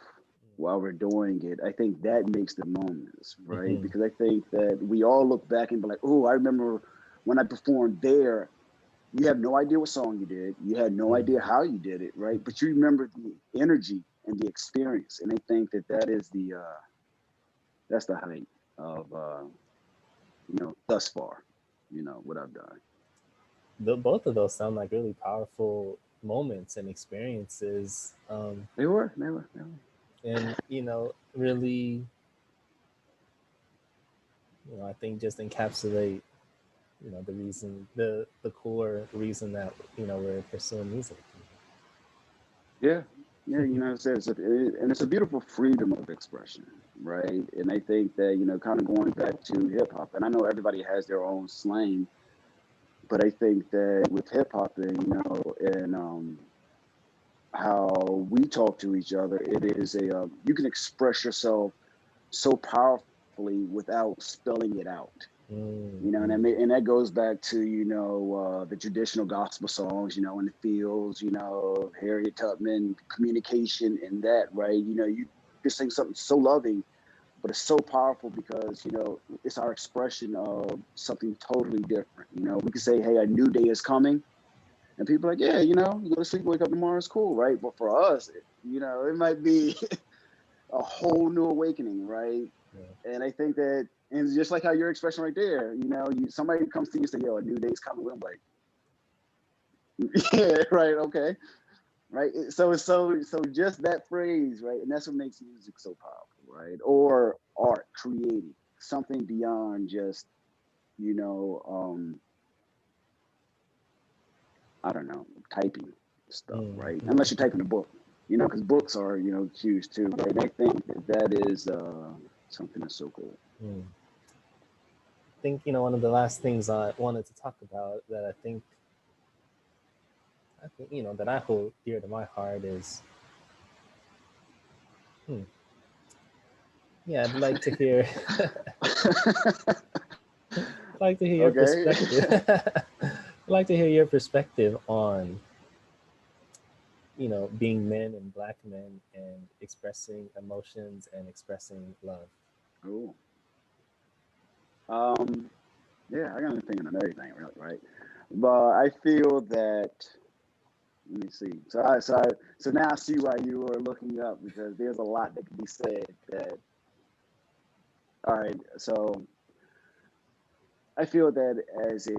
while we're doing it, I think that makes the moments, right? Mm-hmm. Because I think that we all look back and be like, oh, I remember when I performed there. You have no idea what song you did. You had no idea how you did it, right? But you remember the energy and the experience, and I think that that is that's the height of you know, thus far, you know, what I've done. Both of those sound like really powerful moments and experiences. They were. And really, I think just encapsulate, the reason, the core reason that we're pursuing music. Yeah, yeah, you know, and it's a beautiful freedom of expression, right? And I think that, you know, kind of going back to hip hop, and I know everybody has their own slang, but I think that with hip hop and, you know, and how we talk to each other, it is you can express yourself so powerfully without spelling it out. You know, Mm-hmm. and that goes back to, you know, the traditional gospel songs, you know, in the fields, you know, Harriet Tubman, communication and that, right? You know, you can sing something so loving, but it's so powerful because, you know, it's our expression of something totally different. You know, we can say, hey, a new day is coming. And people are like, yeah, you know, you go to sleep, wake up tomorrow, it's cool, right? But for us, you know, it might be a whole new awakening, right? Yeah. And I think that, and just like how your expression right there, you know, somebody comes to you and say, yo, a new day's coming. I'm like, yeah, right, okay, right. So just that phrase, right, and that's what makes music so powerful, right? Or art, creating something beyond just, you know, I don't know, typing stuff, right? Mm-hmm. Unless you're typing a book, you know, because books are, you know, huge too, right? And I think that that is something that's so cool. Mm. I think one of the last things I wanted to talk about that I think that I hold dear to my heart is, hmm, yeah, I'd like to hear like to hear your Okay. perspective. I'd like to hear your perspective on being men and black men and expressing emotions and expressing love. Cool. Um, yeah, I got to thinking of everything, really, right? But I feel that. Let me see. So now I see why you were looking up because there's a lot that can be said. That all right. So I feel that as a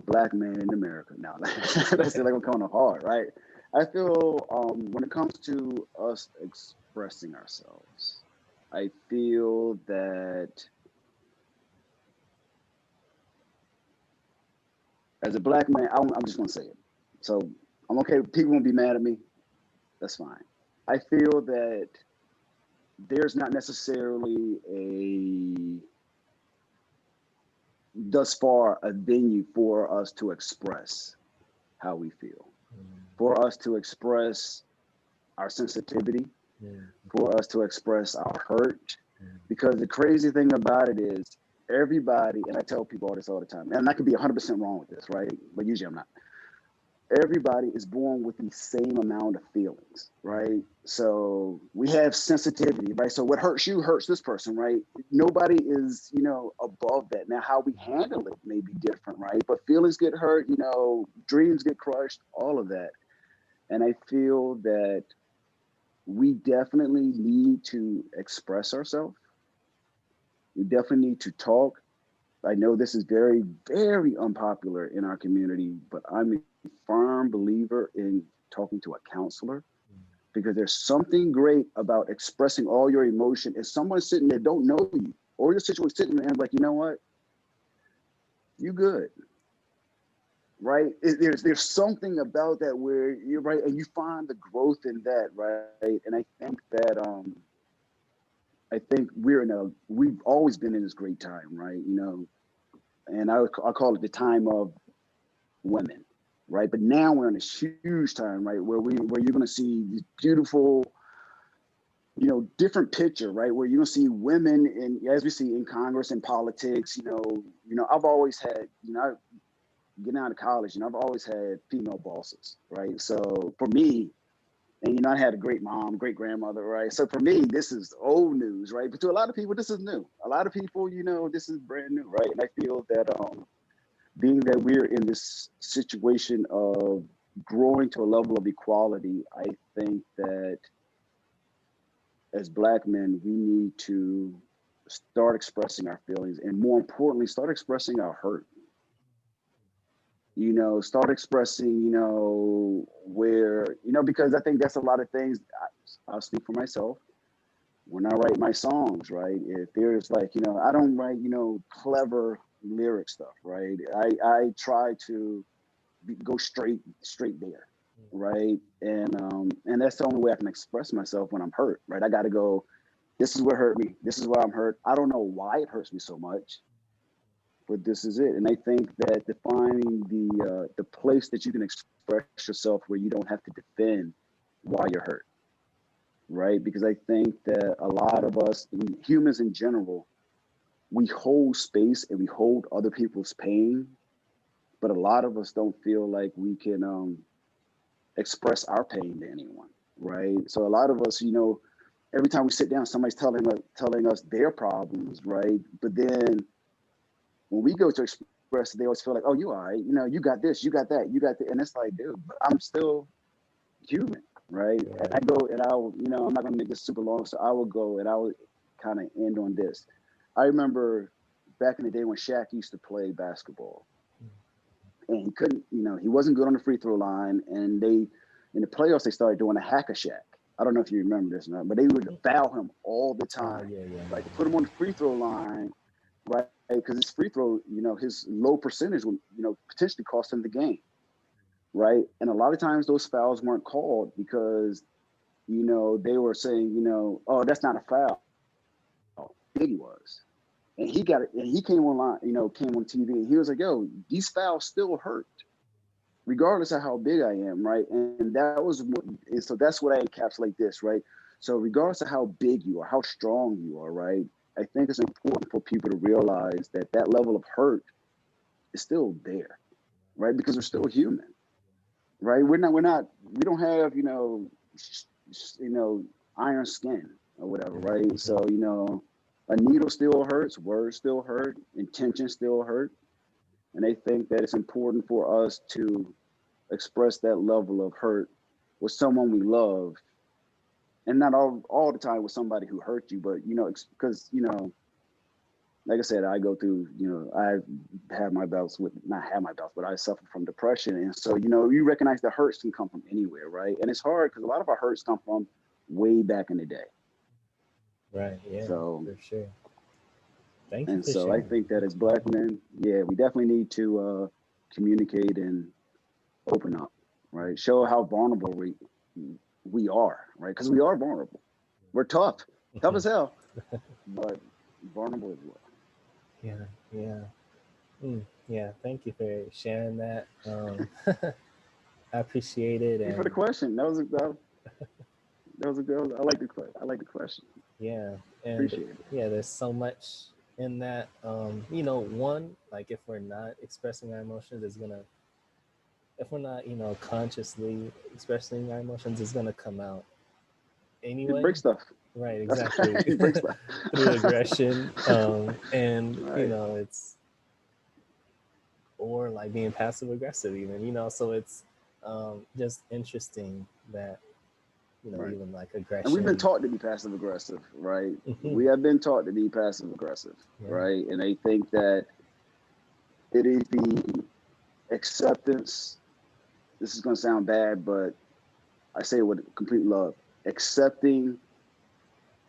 black man in America, now that's like I'm coming hard, right? I feel when it comes to us expressing ourselves, I feel that as a black man, I'm just gonna say it. So I'm okay. People won't be mad at me. That's fine. I feel that there's not necessarily a thus far a venue for us to express how we feel, for us to express our sensitivity, Mm-hmm. for us to express our hurt. Because the crazy thing about it is everybody, and I tell people all this all the time, and I could be 100% wrong with this, right? But usually I'm not. Everybody is born with the same amount of feelings, right? So we have sensitivity, right? So what hurts you hurts this person, right? Nobody is, you know, above that. Now, how we handle it may be different, right? But feelings get hurt, you know, dreams get crushed, all of that. And I feel that we definitely need to express ourselves. We definitely need to talk. I know this is very, very unpopular in our community, but I'm a firm believer in talking to a counselor because there's something great about expressing all your emotion. If someone's sitting there don't know you, or your situation sitting there and like, you know what, you good. right? There's something about that where you're right, and you find the growth in that, right? And I think we've always been in this great time, right? And I call it the time of women, right? But now we're in this huge time, right, where you're going to see these beautiful, different picture, right, where you're going to see women as we see in Congress and politics. I've always had, getting out of college, I've always had female bosses, right? So for me, and I had a great mom, great grandmother, right? So for me, this is old news, right? But to a lot of people, this is new. A lot of people, this is brand new, right? And I feel that being that we're in this situation of growing to a level of equality, I think that as Black men, we need to start expressing our feelings, and more importantly, start expressing our hurt. Start expressing, where, because I think that's a lot of things. I'll speak for myself. When I write my songs, right, if there's like, I don't write, clever lyric stuff, right? I try to go straight there, right? And that's the only way I can express myself when I'm hurt, right? I got to go, this is what hurt me. This is why I'm hurt. I don't know why it hurts me so much, but this is it. And I think that defining the place that you can express yourself where you don't have to defend why you're hurt, right? Because I think that a lot of us, humans in general, we hold space and we hold other people's pain, but a lot of us don't feel like we can express our pain to anyone, right? So a lot of us, every time we sit down, somebody's telling us their problems, right? But then when we go to express, they always feel like, oh, you all right, you got this, you got that, you got that. And it's like, dude, but I'm still human, right? And I go and I'm not gonna make this super long, so I will go and I will kind of end on this. I remember back in the day when Shaq used to play basketball, and he couldn't, he wasn't good on the free throw line, and in the playoffs they started doing a hack a Shaq. I don't know if you remember this or not, but they would foul him all the time, like put him on the free throw line, right? Because his free throw, his low percentage would, potentially cost him the game, right? And a lot of times those fouls weren't called because, they were saying, oh, that's not a foul. Big he was. And he got it, and he came online, came on TV, and he was like, yo, these fouls still hurt, regardless of how big I am, right? And so that's what I encapsulate this, right? So regardless of how big you are, how strong you are, right? I think it's important for people to realize that that level of hurt is still there, right? Because we're still human, right? We don't have, iron skin or whatever, right? So, a needle still hurts, words still hurt, intention still hurt. And I think that it's important for us to express that level of hurt with someone we love, and not all the time with somebody who hurt you, but, because, like I said, I go through, I have my bouts with, not have my bouts, but I suffer from depression. And so, you recognize the hurts can come from anywhere, right? And it's hard because a lot of our hurts come from way back in the day. Right, yeah, so, for sure. Thank you and for so sharing. I think that as Black men, yeah, we definitely need to communicate and open up, right? Show how vulnerable we are, right? Because we are vulnerable. We're tough as hell, but vulnerable as well. Yeah. Thank you for sharing that. I appreciate it. Thank you for the question. That was a good. I like the question. Yeah, and Appreciate it. yeah, there's so much in that. One, like if we're not expressing our emotions, if we're not, consciously expressing our emotions, it's gonna come out anyway. It breaks stuff. Right, exactly. It breaks stuff. Through aggression, and right. It's, or like being passive aggressive even, so it's just interesting that Right. even like aggression. And we've been taught to be passive aggressive, right? We have been taught to be passive aggressive, right? And I think that it is the acceptance. This is going to sound bad, but I say it with complete love. Accepting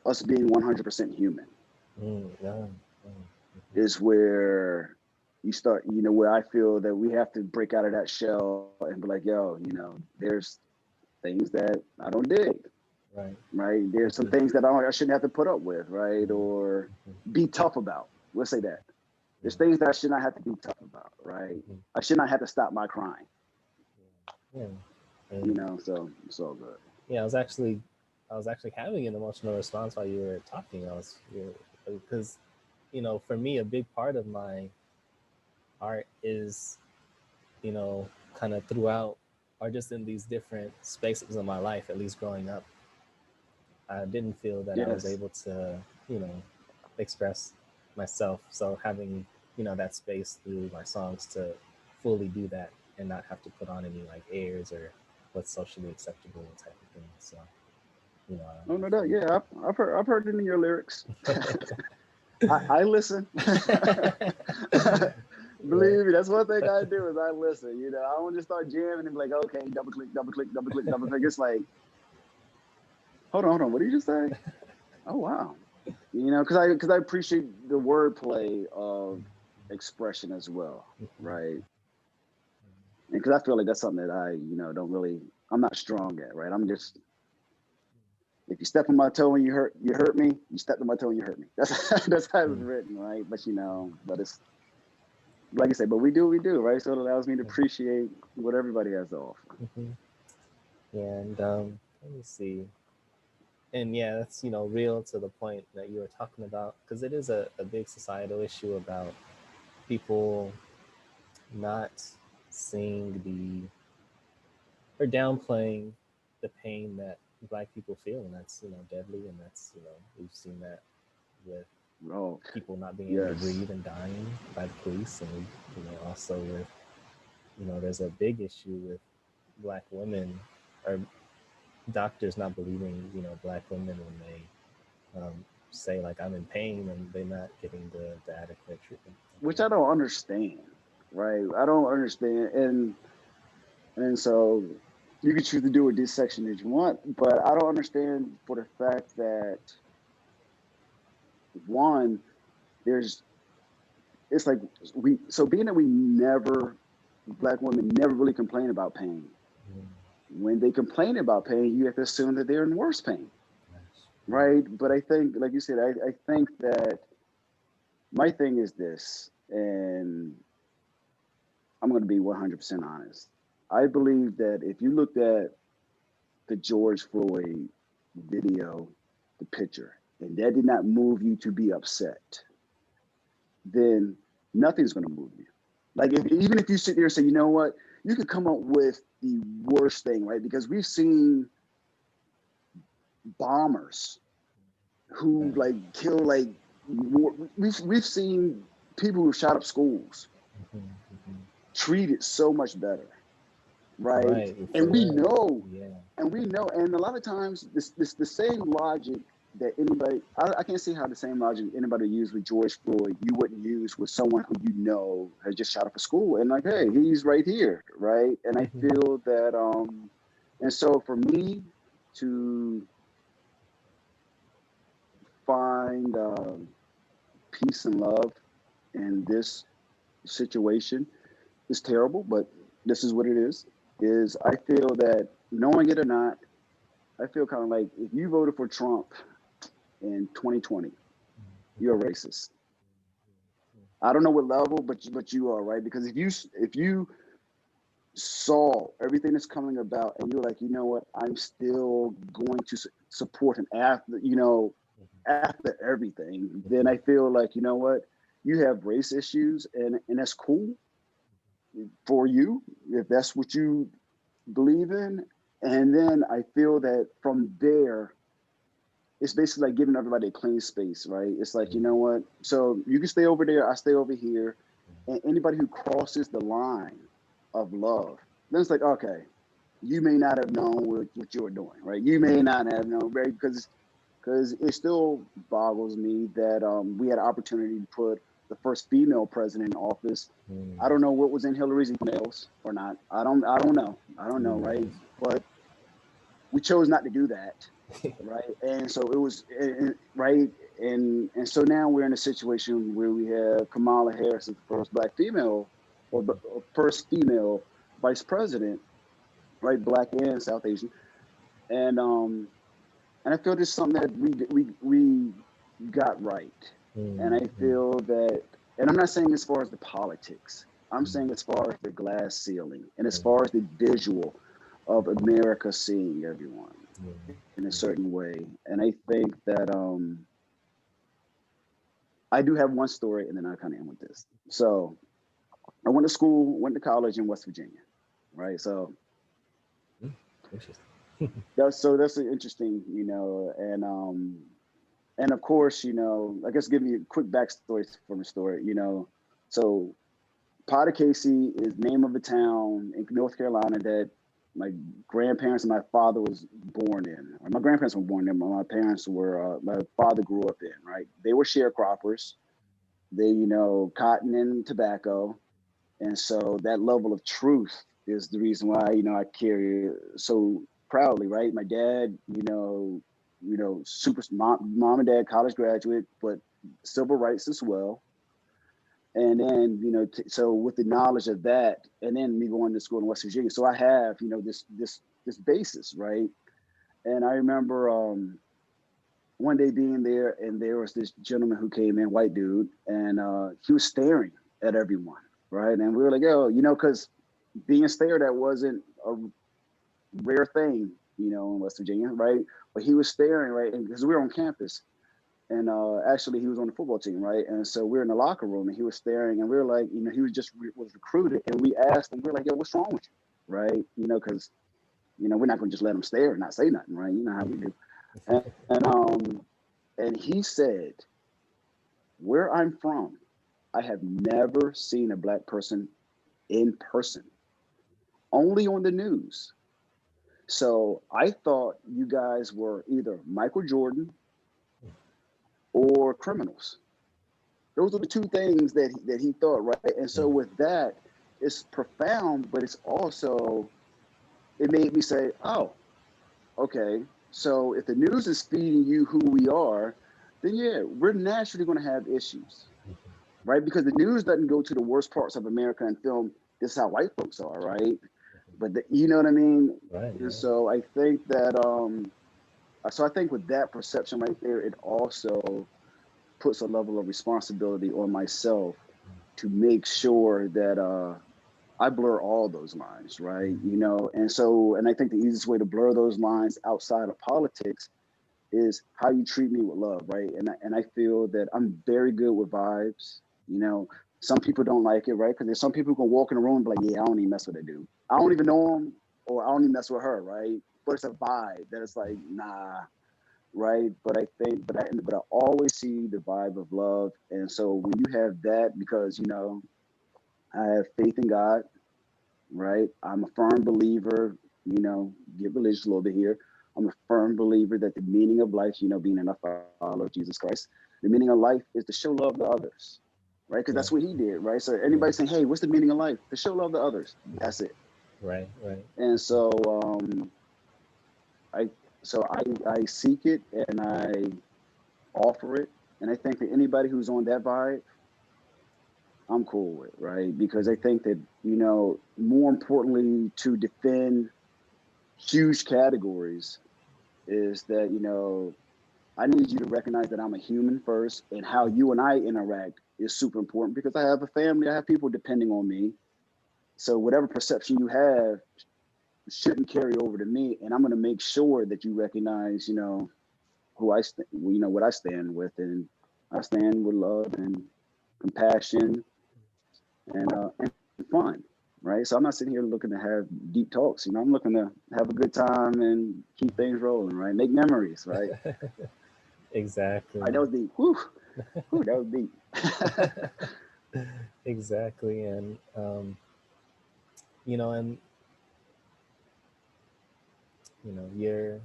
us being 100% human is where you start, where I feel that we have to break out of that shell and be like, yo, there's things that I don't dig. Right. There's some things that I shouldn't have to put up with, right? Or be tough about. Let's say that. There's things that I should not have to be tough about, right? I should not have to stop my crying. Yeah. So it's all good. Yeah, I was actually having an emotional response while you were talking. Because, for me, a big part of my art is, kind of throughout, or just in these different spaces of my life, at least growing up, I didn't feel that I was able to, express myself. So having, that space through my songs to fully do that and not have to put on any like airs or what's socially acceptable type of thing. So, No doubt. Yeah, I've heard it in your lyrics. I listen. Believe me, that's one thing I do is I listen. I don't just start jamming and be like, okay, double click, double click, double click, double click. It's like, hold on, what did you just say? Oh wow, because I appreciate the wordplay of expression as well, right? And because I feel like that's something that I, I'm not strong at, right? I'm just, if you step on my toe and you hurt me. You stepped on my toe and you hurt me. That's how it's written, right? But but it's like I said, but we do what we do, right? So it allows me to appreciate what everybody has to offer. Yeah, and let me see. And yeah, that's real to the point that you were talking about, because it is a big societal issue about people not seeing or downplaying the pain that Black people feel, and that's deadly, and that's we've seen that with people not being able to breathe and dying by the police, and also with there's a big issue with Black women or doctors not believing Black women when they say like I'm in pain and they're not getting the adequate treatment. Which I don't understand, right? I don't understand, and so you can choose to do a dissection as you want, but I don't understand for the fact that one, it's like being that Black women never really complain about pain. When they complain about pain, you have to assume that they're in worse pain, right? But I think, like you said, I think that my thing is this, and I'm going to be 100% honest. I believe that if you looked at the George Floyd video, the picture, and that did not move you to be upset, then nothing's going to move you. Like even if you sit there and say, you know what, you could come up with the worst thing, right? Because we've seen bombers who kill we've seen people who shot up schools treated so much better, right? And we know, and a lot of times the same logic that anybody, I can't see how the same logic anybody used with George Floyd, you wouldn't use with someone who has just shot up a school and like, hey, he's right here, right? And I feel that, and so for me to find peace and love in this situation is terrible, but this is what it is I feel that, knowing it or not, I feel kind of like if you voted for Trump in 2020, you're a racist. I don't know what level, but you are, right? Because if you saw everything that's coming about and you're like, you know what, I'm still going to support him after everything, then I feel like, you know what, you have race issues, and that's cool for you if that's what you believe in. And then I feel that from there, it's basically like giving everybody a clean space, right? It's like, you know what, so you can stay over there, I stay over here, and anybody who crosses the line of love, then it's like, okay, you may not have known what you were doing, right? You may not have known, right? Because it still boggles me that we had an opportunity to put the first female president in office. I don't know what was in Hillary's emails or not. I don't know, right? But we chose not to do that. right? And so it was right, and so now we're in a situation where we have Kamala Harris as the first black female or first female vice president, right? Black and South Asian, and um and I feel this is something that we got right, and I Mm-hmm. feel that, and I'm not saying as far as the politics, I'm saying as far as the glass ceiling and as far as the visual of America seeing everyone in a certain way. And I think that I do have one story, and then I kind of end with this. So I went to school, went to college in West Virginia, right? So Interesting. that's an interesting, and of course, I guess give you a quick backstory from the story, So Potecasi is name of a town in North Carolina that my grandparents and my father was born in. Or my grandparents were born in, but my parents were, my father grew up in, right? They were sharecroppers. They, cotton and tobacco. And so that level of truth is the reason why, I carry it so proudly, right? My dad, super mom and dad, college graduate, but civil rights as well. And then, so with the knowledge of that, and then me going to school in West Virginia, so I have, this basis, right? And I remember one day being there, and there was this gentleman who came in, white dude, and he was staring at everyone, right? And we were like, oh, because being stared at wasn't a rare thing, in West Virginia, right? But he was staring, right? And because we were on campus, and actually he was on the football team, right? And so we were in the locker room, and he was staring, and we were like, he was just was recruited, and we asked him, we are like, yo, what's wrong with you, right? Because we're not going to just let him stare and not say nothing, right? You know how we do. And he said, where I'm from, I have never seen a black person in person, only on the news. So I thought you guys were either Michael Jordan or criminals. Those are the two things that he thought, right? And so with that, it's profound, but it's also, it made me say, oh, okay. So if the news is feeding you who we are, then yeah, we're naturally going to have issues, right? Because the news doesn't go to the worst parts of America and film, this is how white folks are, right? But you know what I mean? Right. And so I think that, so I think with that perception right there, it also puts a level of responsibility on myself to make sure that I blur all those lines, right? And I think the easiest way to blur those lines outside of politics is how you treat me with love, right? And I feel that I'm very good with vibes. Some people don't like it, right? Because there's some people who can walk in the room and be like, yeah, I don't even mess with that dude. I don't even know him, or I don't even mess with her, right? But it's a vibe that it's like, nah, right? But I always see the vibe of love, and so when you have that, because I have faith in God, right? I'm a firm believer. Get religious a little bit here. I'm a firm believer that the meaning of life, being a follower of Jesus Christ, the meaning of life is to show love to others, right? Because that's Yeah. what he did, right? So Yeah. anybody saying, "Hey, what's the meaning of life?" To show love to others. That's it. Right. Right. And so, I I seek it and I offer it, and I think that anybody who's on that vibe, I'm cool with, right? Because I think that more importantly, to defend huge categories is that I need you to recognize that I'm a human first, and how you and I interact is super important, because I have a family, I have people depending on me. So whatever perception you have shouldn't carry over to me, and I'm going to make sure that you recognize who what I stand with, and I stand with love and compassion and fun, right? So I'm not sitting here looking to have deep talks. I'm looking to have a good time and keep things rolling, right? Make memories, right? Exactly. All right, that was deep. Whew, whew, that was deep. Exactly. And and you're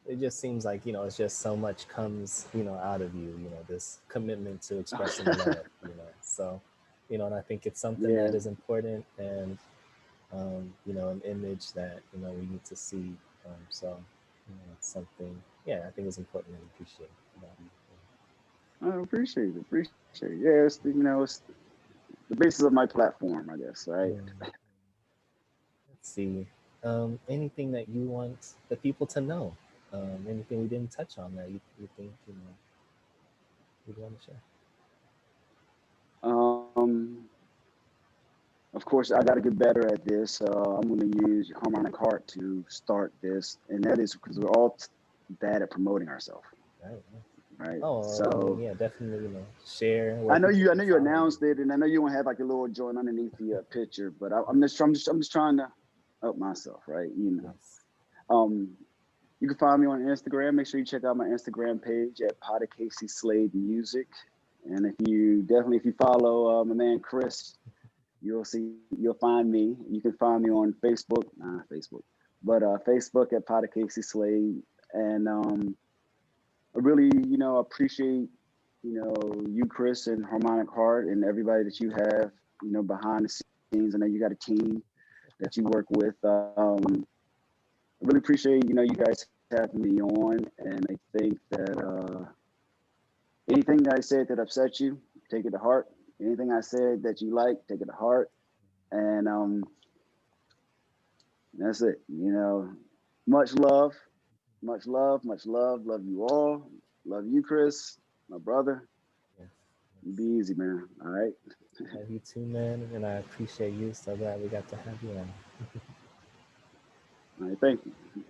it just seems like it's just so much comes out of you, this commitment to expressing love, so and I think it's something Yeah, that is important, and an image that we need to see, so It's something, yeah, I think it's important and appreciate about I appreciate it. Appreciate it. Yeah, it's it's the basis of my platform, I guess. Right. you. Let's see. Anything that you want the people to know? Anything we didn't touch on that you think you'd want to share? Um, of course, I got to get better at this. I'm going to use Harmonic Heart to start this, and that is because we're all bad at promoting ourselves, Right. right? Oh, I mean, So yeah, definitely. Share where I know people you. I can know you follow you. announced it, and I know you want to have like a little joint underneath the picture, but I'm just trying to help myself, right? Yes. You can find me on Instagram. Make sure you check out my Instagram page at Potecasi Slade Music. And if you follow my man Chris, you'll find me. You can find me on Facebook, Facebook, but Facebook at Potecasi Slade. And I really, appreciate, you, Chris, and Harmonic Heart, and everybody that you have, behind the scenes. I know you got a team that you work with. I really appreciate, you guys having me on, and I think that anything that I said that upset you, take it to heart. Anything I said that you like, take it to heart. And that's it. Much love, much love, much love. Love you all. Love you, Chris, my brother. Yes. You be Yes. easy, man. All right. Love you too, man, and I appreciate you. So glad we got to have you on. All right. Thank you.